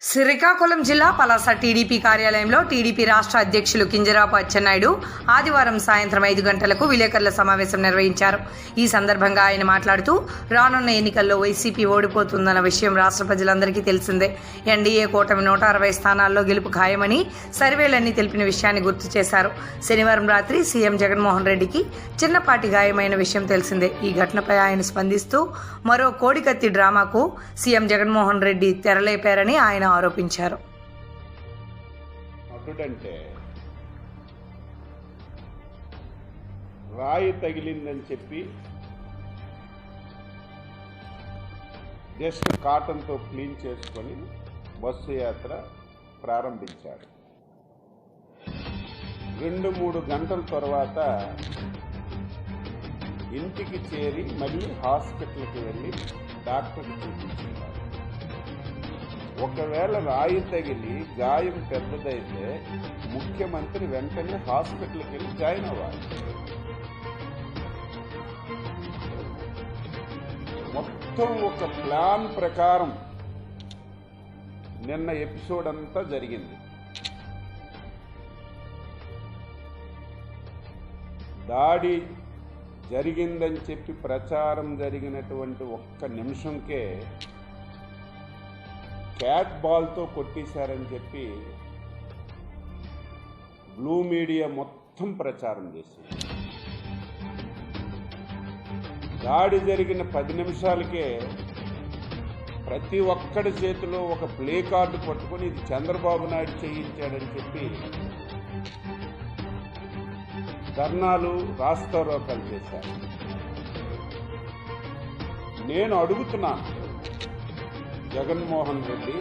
శ్రీకాకుళం జిల్లా పలాస టీడీపీ కార్యాలయంలో టీడీపీ రాష్ట్ర అధ్యక్షులు కింజరాపు అచ్చెన్నాయుడు ఆదివారం సాయంత్రం 5 గంటలకు విలేకరుల సమావేశం నిర్వహించారు. ఈ సందర్భంగా ఆయన మాట్లాడుతూ రానున్న ఎన్నికల్లో వైసీపీ ఓడిపోతుందన్న విషయం రాష్ట్ర ప్రజలందరికీ తెలిసిందే. ఎన్డీఏ కూటమి 160 స్థానాల్లో గెలుపు ఖాయమని సర్వేలన్నీ తెలిపిన విషయాన్ని గుర్తు చేశారు. శనివారం రాత్రి సీఎం జగన్మోహన్ రెడ్డికి చిన్నపాటి గాయమైన విషయం తెలిసిందే. ఈ ఘటనపై ఆయన స్పందిస్తూ మరో కోడికత్తి డ్రామాకు సీఎం జగన్మోహన్ రెడ్డి తెరలేపారని ఆయన ఆరోపించారు. అటుడంటే రాయి తగిలిందని చెప్పి జస్ట్ కాటన్తో క్లీన్ చేసుకొని బస్సు యాత్ర ప్రారంభించాడు. 2-3 గంటల తర్వాత ఇంటికి చేరి మళ్ళీ హాస్పిటల్కి వెళ్ళి డాక్టర్కి చూపించారు. ఒకవేళ రాయి తగిలి గాయం పెద్దదైతే ముఖ్యమంత్రి వెంటనే హాస్పిటల్కి వెళ్ళి జాయిన్ అవ్వాలి. మొత్తం ఒక ప్లాన్ ప్రకారం నిన్న ఎపిసోడ్ అంతా జరిగింది. దాడి జరిగిందని చెప్పి ప్రచారం జరిగినటువంటి ఒక్క నిమిషంకే క్యాట్ బాల్తో కొట్టేశారని చెప్పి బ్లూ మీడియా మొత్తం ప్రచారం చేసింది. దాడి జరిగిన 10 నిమిషాలకే ప్రతి ఒక్కడి చేతిలో ఒక ప్లే కార్డు పట్టుకొని ఇది చంద్రబాబు నాయుడు చేయించాడని చెప్పి ధర్నాలు రాస్తారోకాలు చేశారు. నేను అడుగుతున్నాను, జగన్మోహన్ రెడ్డి